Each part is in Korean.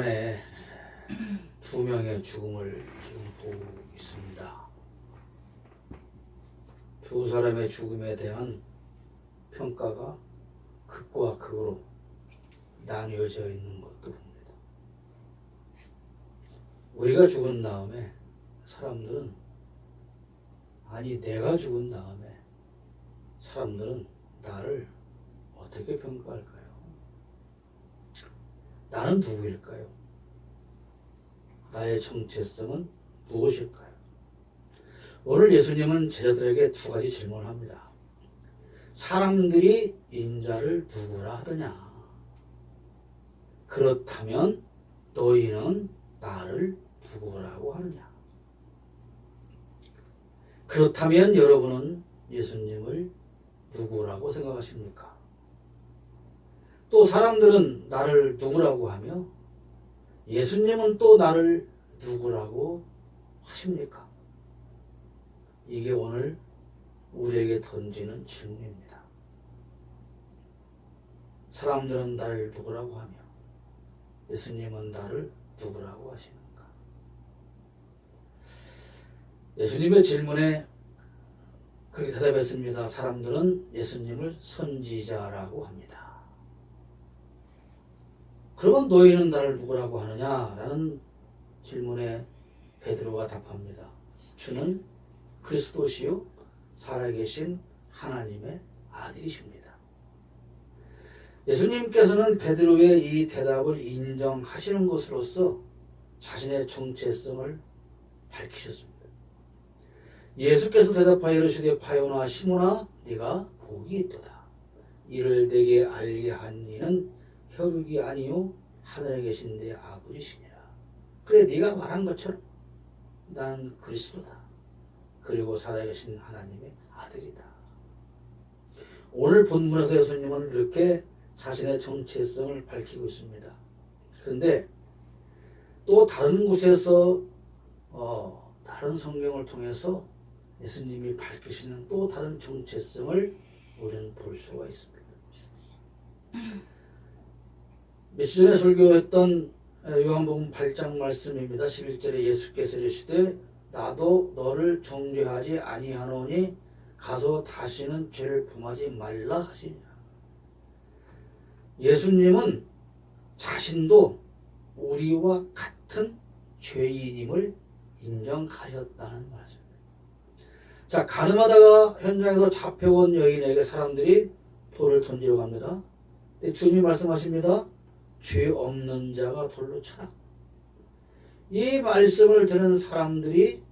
만에 두 명의 죽음을 지금 보고 있습니다. 두 사람의 죽음에 대한 평가가 극과 극으로 나뉘어져 있는 것도 봅니다. 우리가 죽은 다음에 사람들은, 아니 내가 죽은 다음에 사람들은 나를 어떻게 평가할까요? 나는 누구일까요? 나의 정체성은 무엇일까요? 오늘 예수님은 제자들에게 두 가지 질문을 합니다. 사람들이 인자를 누구라 하더냐? 그렇다면 너희는 나를 누구라고 하느냐? 그렇다면 여러분은 예수님을 누구라고 생각하십니까? 또 사람들은 나를 누구라고 하며 예수님은 또 나를 누구라고 하십니까? 이게 오늘 우리에게 던지는 질문입니다. 사람들은 나를 누구라고 하며 예수님은 나를 누구라고 하시는가? 예수님의 질문에 그렇게 대답했습니다. 사람들은 예수님을 선지자라고 합니다. 그러면 너희는 나를 누구라고 하느냐? 라는 질문에 베드로가 답합니다. 주는 그리스도시요 살아계신 하나님의 아들이십니다. 예수님께서는 베드로의 이 대답을 인정하시는 것으로서 자신의 정체성을 밝히셨습니다. 예수께서 대답하여 이르시되 바요나 시몬아 네가 복이 있도다. 이를 내게 알게 한 이는 혈육이 아니요 하늘에 계신 내 아버지시니라. 그래 네가 말한 것처럼 난 그리스도다. 그리고 살아계신 하나님의 아들이다. 오늘 본문에서 예수님은 이렇게 자신의 정체성을 밝히고 있습니다. 그런데 또 다른 곳에서 다른 성경을 통해서 예수님이 밝히시는 또 다른 정체성을 우리는 볼 수가 있습니다. 며칠 전에 설교했던 요한복음 8장 말씀입니다. 11절에 예수께서 이르시되 나도 너를 정죄하지 아니하노니 가서 다시는 죄를 범하지 말라 하시니라. 예수님은 자신도 우리와 같은 죄인임을 인정하셨다는 말씀입니다. 자, 가늠하다가 현장에서 잡혀온 여인에게 사람들이 돌을 던지러 갑니다. 주님이 말씀하십니다. 죄 없는 자가 돌로 쳐라. 이 말씀을 들은 사람들이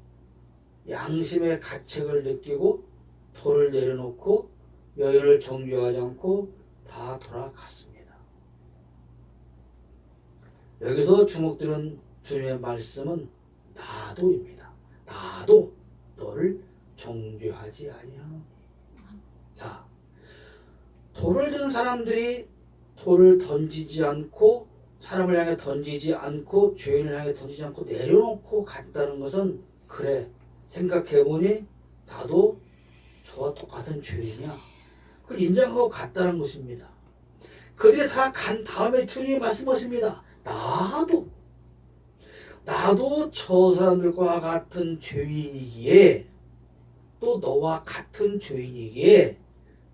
양심의 가책을 느끼고 돌을 내려놓고 여인을 정죄하지 않고 다 돌아갔습니다. 여기서 주목되는 주님의 말씀은 나도입니다. 나도 너를 정죄하지 아니하노니. 자, 돌을 든 사람들이 돌을 던지지 않고 사람을 향해 던지지 않고 죄인을 향해 던지지 않고 내려놓고 갔다는 것은 그래 생각해보니 나도 저와 똑같은 죄인이야. 그걸 인정하고 갔다는 것입니다. 그들이 다 간 다음에 주님이 말씀하십니다. 나도 저 사람들과 같은 죄인이기에 또 너와 같은 죄인이기에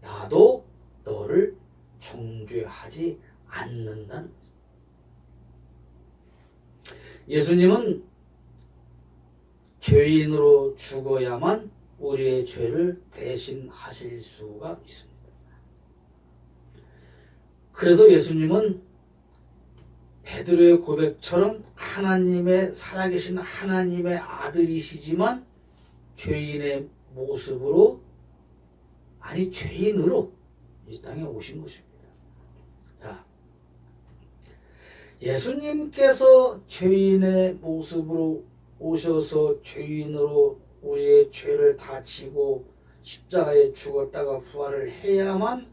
나도 너를 정죄하지 않는다는 거죠. 예수님은 죄인으로 죽어야만 우리의 죄를 대신하실 수가 있습니다. 그래서 예수님은 베드로의 고백처럼 하나님의 살아계신 하나님의 아들이시지만 죄인의 모습으로, 아니 죄인으로 이 땅에 오신 것입니다. 자, 예수님께서 죄인의 모습으로 오셔서 죄인으로 우리의 죄를 다 지고 십자가에 죽었다가 부활을 해야만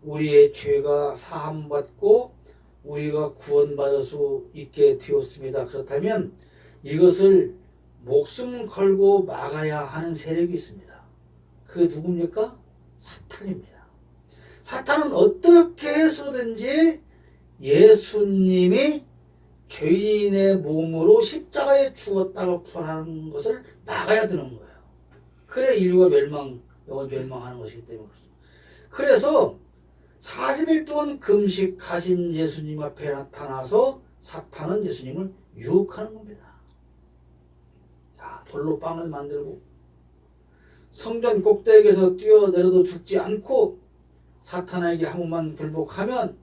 우리의 죄가 사함받고 우리가 구원받을 수 있게 되었습니다. 그렇다면 이것을 목숨 걸고 막아야 하는 세력이 있습니다. 그게 누굽니까? 사탄입니다. 사탄은 어떻게 해서든지 예수님이 죄인의 몸으로 십자가에 죽었다가 부활하는 것을 막아야 되는 거예요. 그래 인류가 멸망하는 것이기 때문에 그렇습니다. 그래서 40일 동안 금식하신 예수님 앞에 나타나서 사탄은 예수님을 유혹하는 겁니다. 자, 돌로 빵을 만들고 성전 꼭대기에서 뛰어내려도 죽지 않고 사탄에게 한 번만 굴복하면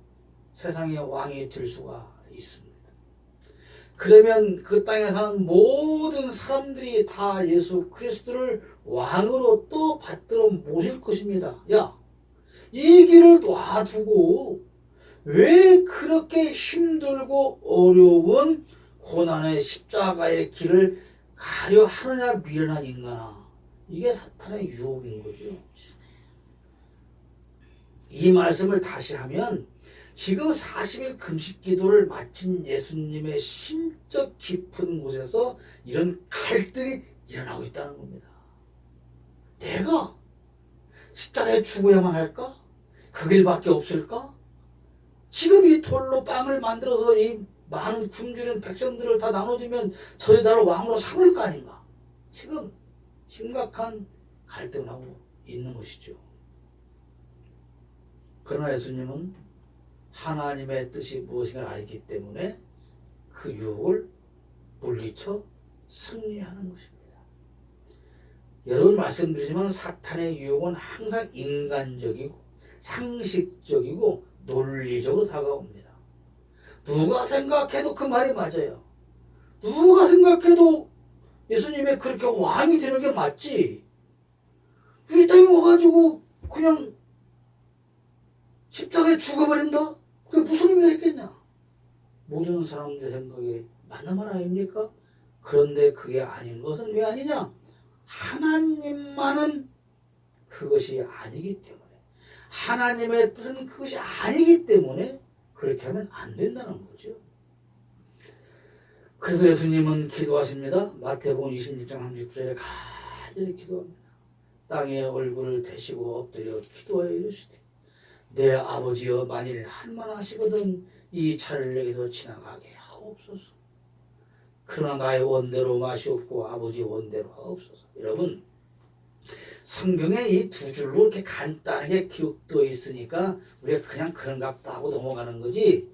세상의 왕이 될 수가 있습니다. 그러면 그 땅에 사는 모든 사람들이 다 예수 그리스도를 왕으로 또 받들어 모실 것입니다. 야, 이 길을 놔두고 왜 그렇게 힘들고 어려운 고난의 십자가의 길을 가려 하느냐 미련한 인간아. 이게 사탄의 유혹인 거죠. 이 말씀을 다시 하면 지금 40일 금식 기도를 마친 예수님의 심적 깊은 곳에서 이런 갈등이 일어나고 있다는 겁니다. 내가 십자가에 죽어야만 할까? 그 길밖에 없을까? 지금 이 돌로 빵을 만들어서 이 많은 굶주린 백성들을 다 나눠주면 저희 나라를 왕으로 삼을 거 아닌가? 지금 심각한 갈등을 하고 있는 것이죠. 그러나 예수님은 하나님의 뜻이 무엇인가 알기 때문에 그 유혹을 물리쳐 승리하는 것입니다. 여러분 말씀드리지만 사탄의 유혹은 항상 인간적이고 상식적이고 논리적으로 다가옵니다. 누가 생각해도 그 말이 맞아요. 누가 생각해도 예수님이 그렇게 왕이 되는 게 맞지. 이 땅에 와가지고 그냥 십자가에 죽어버린다? 그게 무슨 의미가 있겠냐? 모든 사람들 생각에 맞는 말 아닙니까? 그런데 그게 아닌 것은 왜 아니냐? 하나님만은 그것이 아니기 때문에, 하나님의 뜻은 그것이 아니기 때문에 그렇게 하면 안 된다는 거죠. 그래서 예수님은 기도하십니다. 마태복음 26장 39절에 간절히 기도합니다. 땅에 얼굴을 대시고 엎드려 기도하여 이르시되 내 아버지여 만일 한만하시거든 이 차를 내게서 지나가게 하옵소서. 그러나 나의 원대로 마시옵고 아버지 원대로 하옵소서. 여러분 성경에 이 두 줄로 이렇게 간단하게 기록되어 있으니까 우리가 그냥 그런갑다 하고 넘어가는 거지,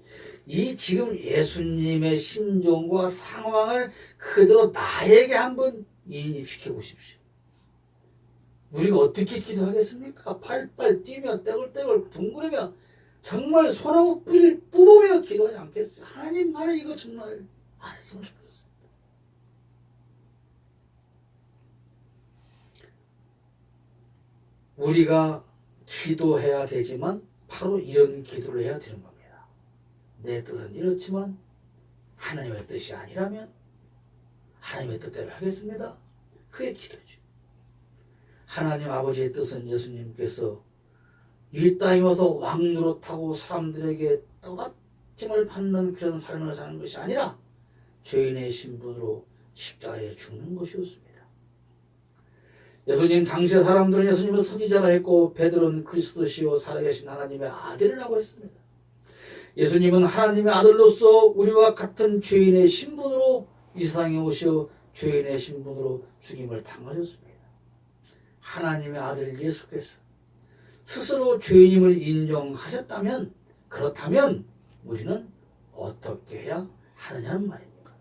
이 지금 예수님의 심정과 상황을 그대로 나에게 한번 이입시켜 보십시오. 우리가 어떻게 기도하겠습니까? 팔팔 뛰며 떼굴떼굴 둥그러며 정말 손하고 뿔을 뽑으며 기도하지 않겠어요? 하나님 나는 이거 정말 안 했으면 좋겠습니다. 우리가 기도해야 되지만 바로 이런 기도를 해야 되는 겁니다. 내 뜻은 이렇지만 하나님의 뜻이 아니라면 하나님의 뜻대로 하겠습니다. 그게 기도죠. 하나님 아버지의 뜻은 예수님께서 이 땅에 와서 왕노릇하고 사람들에게 떠받침을 받는 그런 삶을 사는 것이 아니라 죄인의 신분으로 십자가에 죽는 것이었습니다. 예수님 당시의 사람들은 예수님을 선지자라 했고 베드로는 그리스도시요 살아계신 하나님의 아들이라고 했습니다. 예수님은 하나님의 아들로서 우리와 같은 죄인의 신분으로 이 세상에 오시어 죄인의 신분으로 죽임을 당하셨습니다. 하나님의 아들 예수께서 스스로 죄인임을 인정하셨다면, 그렇다면 우리는 어떻게 해야 하느냐는 말입니다.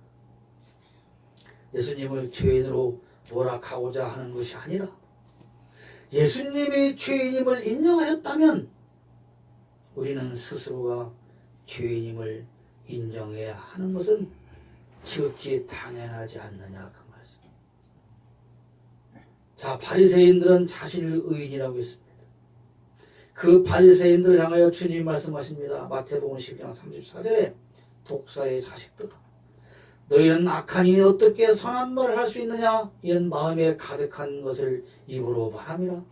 예수님을 죄인으로 몰아가고자 하는 것이 아니라 예수님이 죄인임을 인정하셨다면 우리는 스스로가 죄인임을 인정해야 하는 것은 지극히 당연하지 않느냐 그 말씀. 자, 바리새인들은 자신을 의인이라고 했습니다. 그 바리새인들을 향하여 주님이 말씀하십니다. 마태복음 12장 34절에 독사의 자식들아 너희는 악하니 어떻게 선한 말을 할 수 있느냐? 이런 마음에 가득한 것을 입으로 말함이라.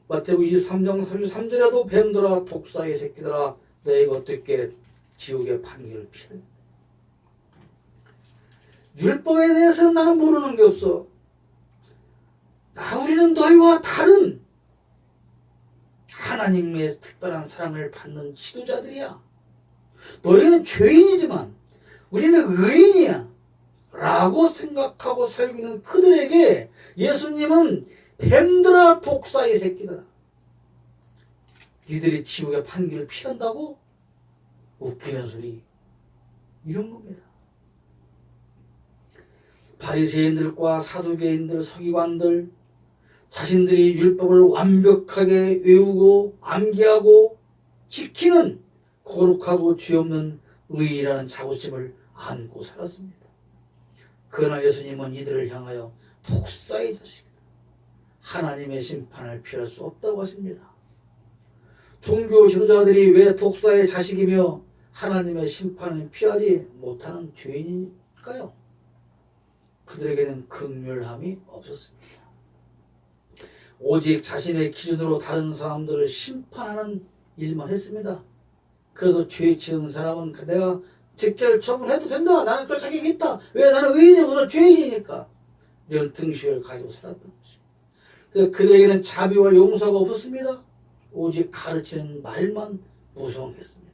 마태복음 23장 33절에도 뱀들아 독사의 새끼들아 너희가 어떻게 지옥의 판결을 피하느냐? 율법에 대해서는 나는 모르는 게 없어. 우리는 너희와 다른 하나님의 특별한 사랑을 받는 지도자들이야. 너희는 죄인이지만 우리는 의인이야 라고 생각하고 살고 있는 그들에게 예수님은 뱀들아 독사의 새끼들아, 니들이 지옥의 판결을 피한다고? 웃기는 소리, 이런 겁니다. 바리새인들과 사두개인들, 서기관들, 자신들이 율법을 완벽하게 외우고 암기하고 지키는 거룩하고 죄 없는 의인이라는 자부심을 안고 살았습니다. 그러나 예수님은 이들을 향하여 독사의 자식이다, 하나님의 심판을 피할 수 없다고 하십니다. 종교 지도자들이 왜 독사의 자식이며 하나님의 심판을 피하지 못하는 죄인일까요? 그들에게는 긍휼함이 없었습니다. 오직 자신의 기준으로 다른 사람들을 심판하는 일만 했습니다. 그래서 죄 지은 사람은 내가 즉결 처분해도 된다, 나는 그럴 자격이 있다, 왜, 나는 의인이고 너는 죄인이니까, 이런 등식을 가지고 살았던 것입니다. 그래서 그들에게는 자비와 용서가 없었습니다. 오직 가르치는 말만 무성했습니다.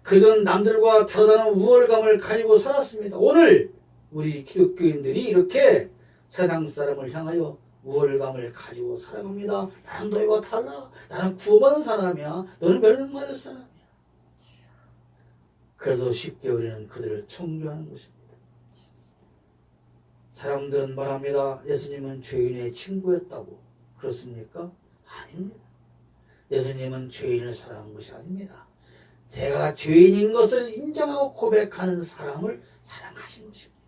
그들은 남들과 다르다는 우월감을 가지고 살았습니다. 오늘 우리 기독교인들이 이렇게 세상 사람을 향하여 우월감을 가지고 살아갑니다. 나는 너희와 달라, 나는 구원받은 사람이야, 너는 멸망받을 사람이야. 그래서 쉽게 우리는 그들을 청조하는 것입니다. 사람들은 말합니다. 예수님은 죄인의 친구였다고. 그렇습니까? 아닙니다. 예수님은 죄인을 사랑한 것이 아닙니다. 내가 죄인인 것을 인정하고 고백하는 사람을 사랑하신 것입니다.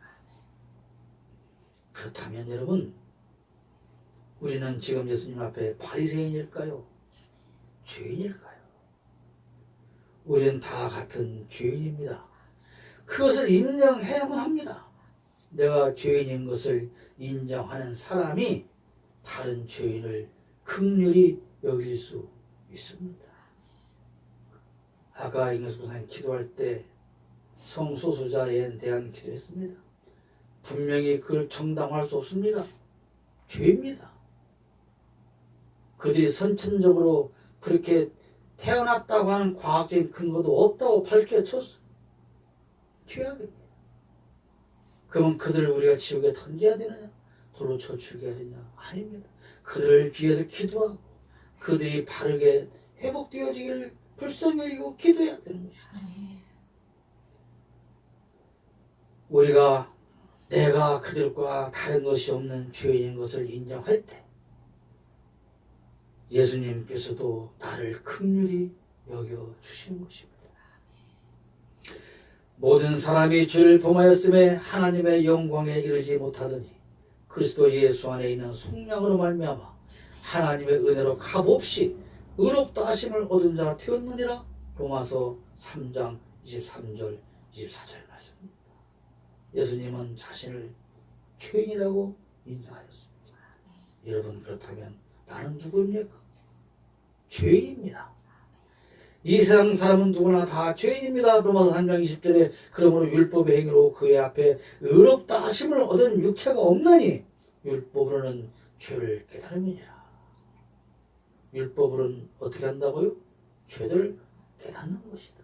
그렇다면 여러분, 우리는 지금 예수님 앞에 바리새인일까요? 죄인일까요? 우리는 다 같은 죄인입니다. 그것을 인정해야만 합니다. 내가 죄인인 것을 인정하는 사람이 다른 죄인을 긍휼히 여길 수 있습니다. 아까 임경수 목사님 기도할 때 성소수자에 대한 기도했습니다. 분명히 그걸 정당화할 수 없습니다. 죄입니다. 그들이 선천적으로 그렇게 태어났다고 하는 과학적인 근거도 없다고 밝혀졌어. 죄악입니다. 그러면 그들을 우리가 지옥에 던져야 되느냐? 돌로 쳐 죽여야 되냐? 아닙니다. 그들을 위해서 기도하고 그들이 바르게 회복되어지기를 불쌍히 여기고 기도해야 되는 것이죠. 우리가 내가 그들과 다른 것이 없는 죄인인 것을 인정할 때 예수님께서도 나를 긍휼히 여겨주시는 것입니다. 모든 사람이 죄를 범하였음에 하나님의 영광에 이르지 못하더니 그리스도 예수 안에 있는 속량으로 말미암아 하나님의 은혜로 값없이 의롭다 하심을 얻은 자 되었느니라. 로마서 3장 23절 24절 말씀입니다. 예수님은 자신을 죄인이라고 인정하였습니다. 여러분, 그렇다면 나는 누구입니까? 죄인입니다. 이 세상 사람은 누구나 다 죄인입니다. 로마서 3장 20절에 그러므로 율법의 행위로 그의 앞에 의롭다 하심을 얻은 육체가 없나니 율법으로는 죄를 깨달음이니라. 율법으로는 어떻게 한다고요? 죄를 깨닫는 것이다.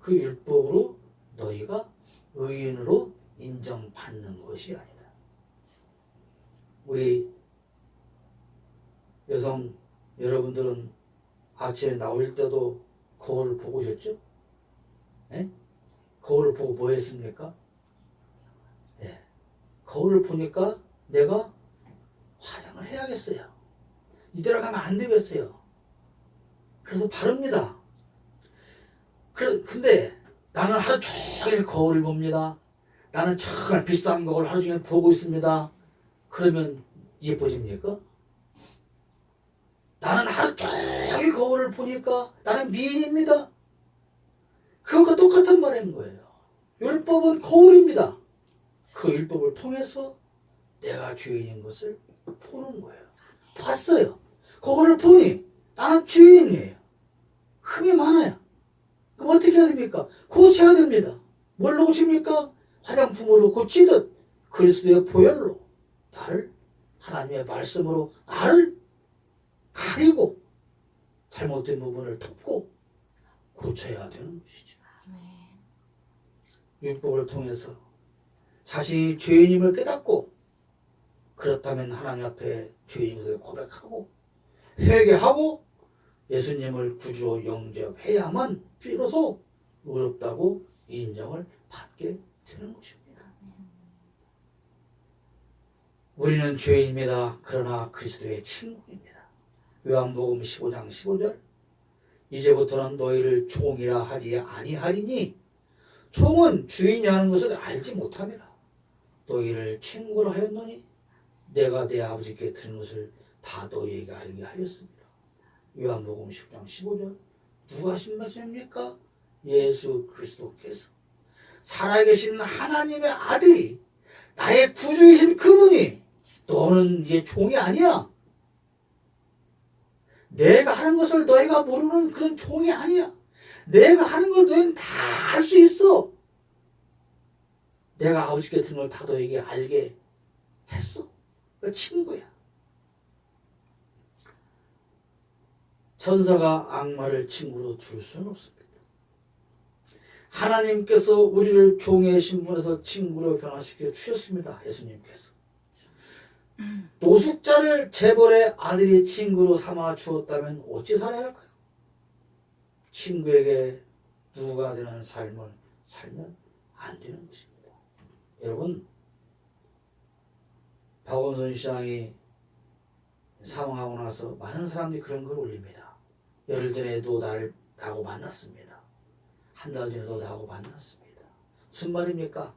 그 율법으로 너희가 의인으로 인정받는 것이 아니다. 우리 여성 여러분들은 아침에 나올 때도 거울을 보고 오셨죠? 네? 거울을 보고 뭐 했습니까? 네. 거울을 보니까 내가 화장을 해야겠어요. 이대로 가면 안 되겠어요. 그래서 바릅니다. 근데 나는 하루 종일 거울을 봅니다. 나는 정말 비싼 거울 하루 종일 보고 있습니다. 그러면 예뻐집니까? 나는 하루 종일 거울을 보니까 나는 미인입니다. 그것과 똑같은 말인 거예요. 율법은 거울입니다. 그 율법을 통해서 내가 죄인인 것을 보는 거예요. 봤어요. 거울을 보니 나는 죄인이에요. 흠이 많아요. 그럼 어떻게 해야 됩니까? 고쳐야 됩니다. 뭘로 고칩니까? 화장품으로 고치듯 그리스도의 보혈로 나를, 하나님의 말씀으로 나를 가리고 잘못된 부분을 덮고 고쳐야 되는 것이죠. 율법을 통해서 자신이 죄인임을 깨닫고 그렇다면 하나님 앞에 죄인임을 고백하고 회개하고 예수님을 구주로 영접해야만 비로소 의롭다고 인정을 받게 되는 것입니다. 우리는 죄인입니다. 그러나 그리스도의 친구입니다. 요한복음 15장 15절 이제부터는 너희를 종이라 하지 아니하리니 종은 주인이 하는 것을 알지 못함이라. 너희를 친구로 하였노니 내가 내 아버지께 들은 것을 다 너희에게 알게 하였습니다. 요한복음 10장 15절 누가 하신 말씀입니까? 예수 그리스도께서 살아계신 하나님의 아들이 나의 구주이신 그분이 너는 이제 종이 아니야. 내가 하는 것을 너희가 모르는 그런 종이 아니야. 내가 하는 걸 너희는 다 할 수 있어. 내가 아버지께 들은 걸 다 너희에게 알게 했어. 그 친구야. 천사가 악마를 친구로 둘 수는 없습니다. 하나님께서 우리를 종의 신분에서 친구로 변화시켜 주셨습니다. 예수님께서. 노숙자를 재벌의 아들이 친구로 삼아 주었다면 어찌 살아야 할까요? 친구에게 누가 되는 삶을 살면 안 되는 것입니다. 여러분, 박원순 시장이 사망하고 나서 많은 사람들이 그런 걸 올립니다. 열흘 전에도 나하고 만났습니다. 한 달 전에도 나하고 만났습니다. 무슨 말입니까?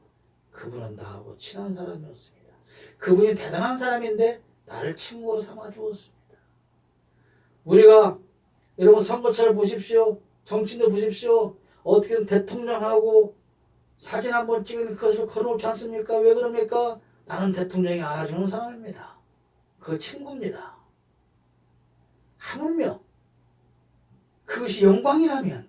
그분은 나하고 친한 사람이었습니다. 그분이 대단한 사람인데 나를 친구로 삼아 주었습니다. 우리가 여러분 선거차를 보십시오. 정치인들 보십시오. 어떻게든 대통령하고 사진 한번 찍은 그것을 걸어놓지 않습니까? 왜 그럽니까? 나는 대통령이 알아주는 사람입니다. 그 친구입니다. 하물며 그것이 영광이라면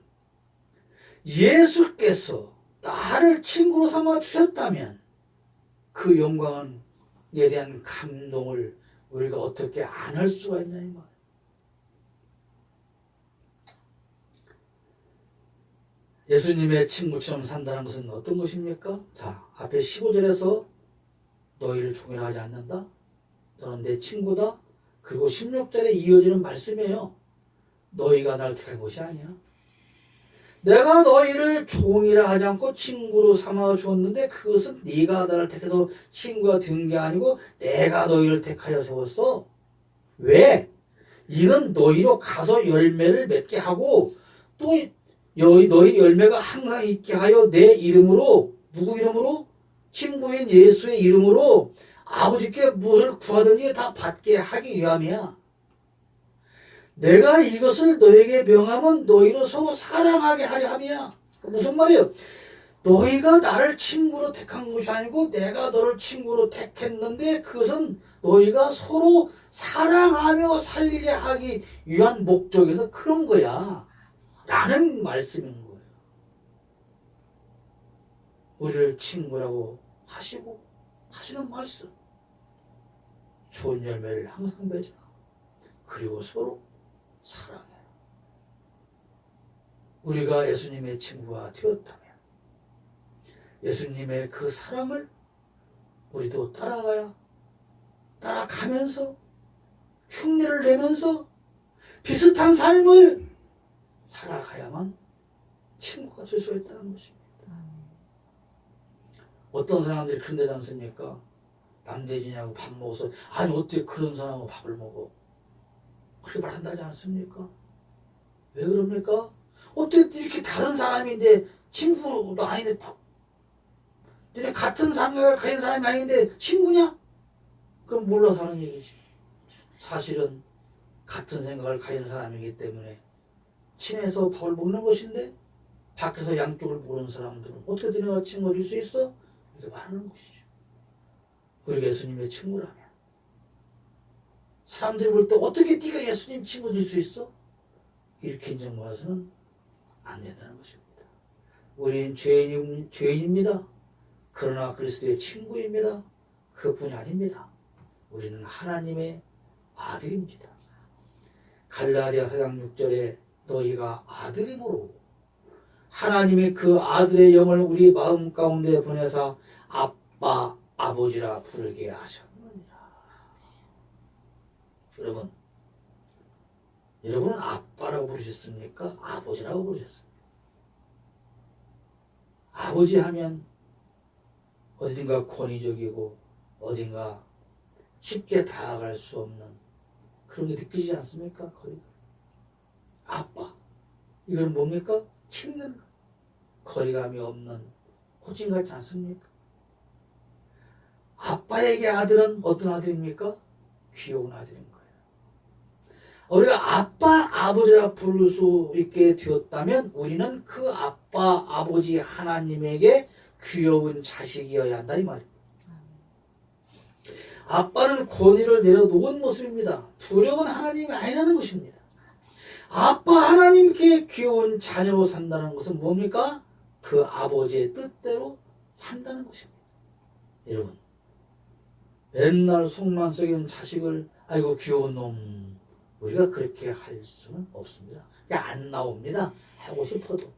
예수께서 나를 친구로 삼아 주셨다면 그 영광은 에 대한 감동을 우리가 어떻게 안 할 수가 있냐 이 말이에요. 예수님의 친구처럼 산다는 것은 어떤 것입니까? 자, 앞에 15절에서 너희를 종이라 하지 않는다. 너는 내 친구다. 그리고 16절에 이어지는 말씀이에요. 너희가 나를 택한 것이 아니야. 내가 너희를 종이라 하지 않고 친구로 삼아 주었는데 그것은 네가 나를 택해서 친구가 된 게 아니고 내가 너희를 택하여 세웠어. 왜? 이는 너희로 가서 열매를 맺게 하고 또 너희 열매가 항상 있게 하여 내 이름으로, 누구 이름으로? 친구인 예수의 이름으로 아버지께 무엇을 구하든지 다 받게 하기 위함이야. 내가 이것을 너에게 명하면 너희로 서로 사랑하게 하려 함이야. 무슨 말이에요? 너희가 나를 친구로 택한 것이 아니고 내가 너를 친구로 택했는데 그것은 너희가 서로 사랑하며 살게 하기 위한 목적에서 그런 거야. 라는 말씀인 거예요. 우리를 친구라고 하시고 하시는 말씀. 좋은 열매를 항상 맺어. 그리고 서로 사랑해. 우리가 예수님의 친구가 되었다면 예수님의 그 사랑을 우리도 따라가면서 흉내를 내면서 비슷한 삶을 살아가야만 친구가 될 수 있다는 것입니다. 어떤 사람들이 그런 데지 않습니까? 남대진하고 밥 먹어서 아니 어떻게 그런 사람하고 밥을 먹어? 그렇게 말한다지 않습니까? 왜 그럽니까? 어떻게 이렇게 다른 사람인데 친구도 아닌데 너네 같은 생각을 가진 사람이 아닌데 친구냐? 그럼 몰라서 하는 얘기지. 사실은 같은 생각을 가진 사람이기 때문에 친해서 밥을 먹는 것인데 밖에서 양쪽을 모르는 사람들은 어떻게 너네가 친구가 될 수 있어? 이렇게 말하는 것이죠. 우리가 예수님의 친구라면 사람들이 볼 때 어떻게 네가 예수님 친구 될 수 있어? 이렇게 인정받아서는 안 된다는 것입니다. 우리는 죄인입니다. 그러나 그리스도의 친구입니다. 그뿐이 아닙니다. 우리는 하나님의 아들입니다. 갈라디아 4장 6절에 너희가 아들이므로 하나님이 그 아들의 영을 우리 마음 가운데 보내사 아빠, 아버지라 부르게 하셨느니라. 여러분은 아빠라고 부르셨습니까? 아버지라고 부르셨습니까? 아버지 하면 어딘가 권위적이고 어딘가 쉽게 다가갈 수 없는 그런 게 느끼지 않습니까? 거리가. 아빠. 이건 뭡니까? 친근 거리감이 없는 호칭 같지 않습니까? 아빠에게 아들은 어떤 아들입니까? 귀여운 아들인 거예요. 우리가 아빠, 아버지라 부를 수 있게 되었다면 우리는 그 아빠, 아버지 하나님에게 귀여운 자식이어야 한다 이 말이에요. 아빠는 권위를 내려놓은 모습입니다. 두려운 하나님이 아니라는 것입니다. 아빠 하나님께 귀여운 자녀로 산다는 것은 뭡니까? 그 아버지의 뜻대로 산다는 것입니다. 여러분, 맨날 속만 썩이는 자식을 아이고 귀여운 놈, 우리가 그렇게 할 수는 없습니다. 안 나옵니다. 하고 싶어도.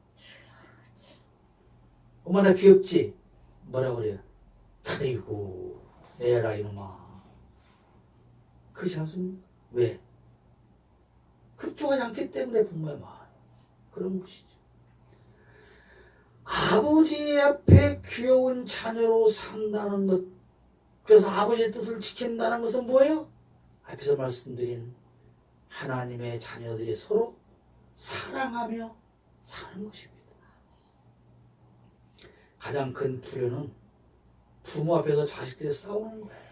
엄마 나 귀엽지? 뭐라 그래요? 아이고 애라 이놈아. 그렇지 않습니까? 왜? 흡족하지 않기 때문에 부모의 마음. 그런 것이죠. 아버지 앞에 귀여운 자녀로 산다는 것, 그래서 아버지의 뜻을 지킨다는 것은 뭐예요? 앞에서 말씀드린 하나님의 자녀들이 서로 사랑하며 사는 것입니다. 가장 큰 불효는 부모 앞에서 자식들이 싸우는 거예요.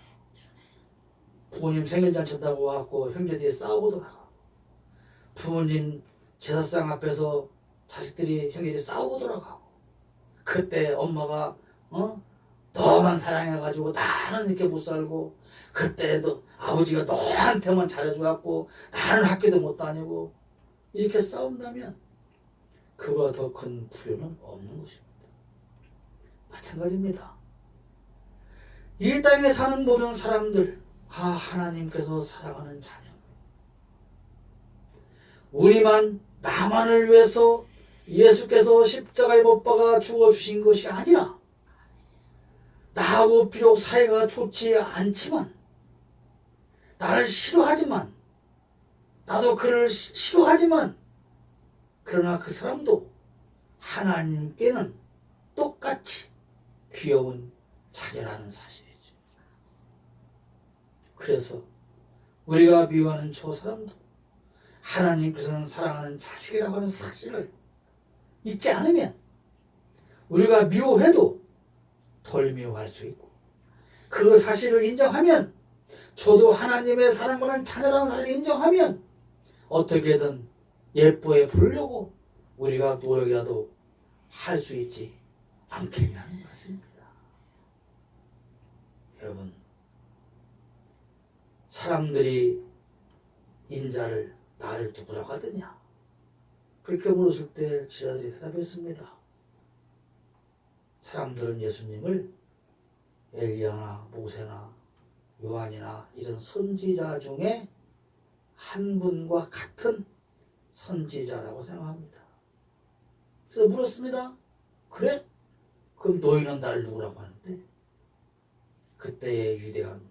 부모님 생일잔치한다고 와갖고 형제들이 싸우고 돌아가고, 부모님 제사상 앞에서 자식들이 형제들이 싸우고 돌아가고, 그때 엄마가 너만 사랑해가지고 나는 이렇게 못 살고, 그때 너 아버지가 너한테만 잘해줘갖고 나는 학교도 못 다니고, 이렇게 싸운다면 그보다 더 큰 불효는 없는 것입니다. 마찬가지입니다. 이 땅에 사는 모든 사람들, 하나님께서 사랑하는 자녀, 우리만 나만을 위해서 예수께서 십자가에 못 박아 죽어주신 것이 아니라, 나하고 비록 사이가 좋지 않지만, 나를 싫어하지만, 나도 그를 싫어하지만, 그러나 그 사람도 하나님께는 똑같이 귀여운 자녀라는 사실이죠. 그래서 우리가 미워하는 저 사람도 하나님께서는 사랑하는 자식이라고 하는 사실을 잊지 않으면 우리가 미워해도 덜 미워할 수 있고, 그 사실을 인정하면, 저도 하나님의 사랑받는 자녀라는 사실을 인정하면 어떻게든 예뻐해 보려고 우리가 노력이라도 할 수 있지 않겠냐는 것입니다. 여러분, 사람들이 인자를 나를 누구라고 하더냐? 그렇게 물었을 때 지자들이 대답했습니다. 사람들은 예수님을 엘리야나 모세나 요한이나 이런 선지자 중에 한 분과 같은 선지자라고 생각합니다. 그래서 물었습니다. 그래? 그럼 너희는 날 누구라고 하는데? 그때의 위대한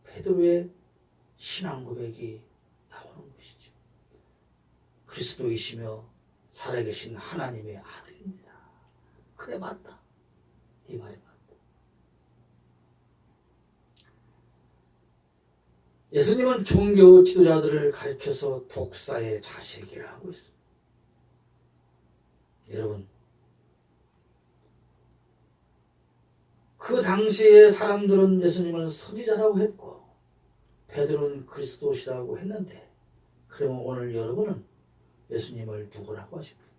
베드로의 신앙 고백이 나오는 것이죠. 그리스도이시며 살아계신 하나님의 아들입니다. 그래, 맞다. 네 말이 맞다. 예수님은 종교 지도자들을 가리켜서 독사의 자식이라고 했습니다. 여러분, 그 당시에 사람들은 예수님을 선지자라고 했고 베드로는 그리스도시라고 했는데, 그러면 오늘 여러분은 예수님을 누구라고 하십니까?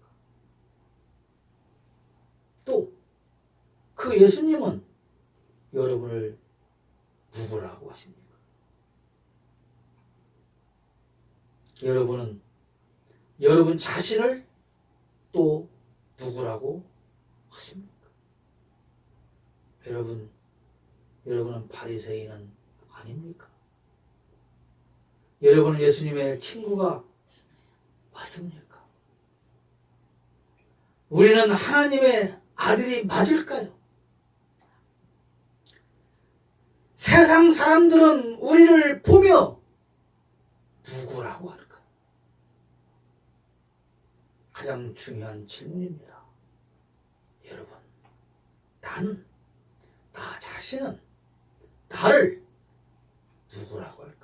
또 그 예수님은 여러분을 누구라고 하십니까? 여러분은 여러분 자신을 또 누구라고 하십니까? 여러분은 바리새인은 아닙니까? 여러분은 예수님의 친구가 맞습니까? 우리는 하나님의 아들이 맞을까요? 세상 사람들은 우리를 보며 누구라고 할까? 가장 중요한 질문입니다. 여러분, 나는, 나 자신은 나를 누구라고 할까?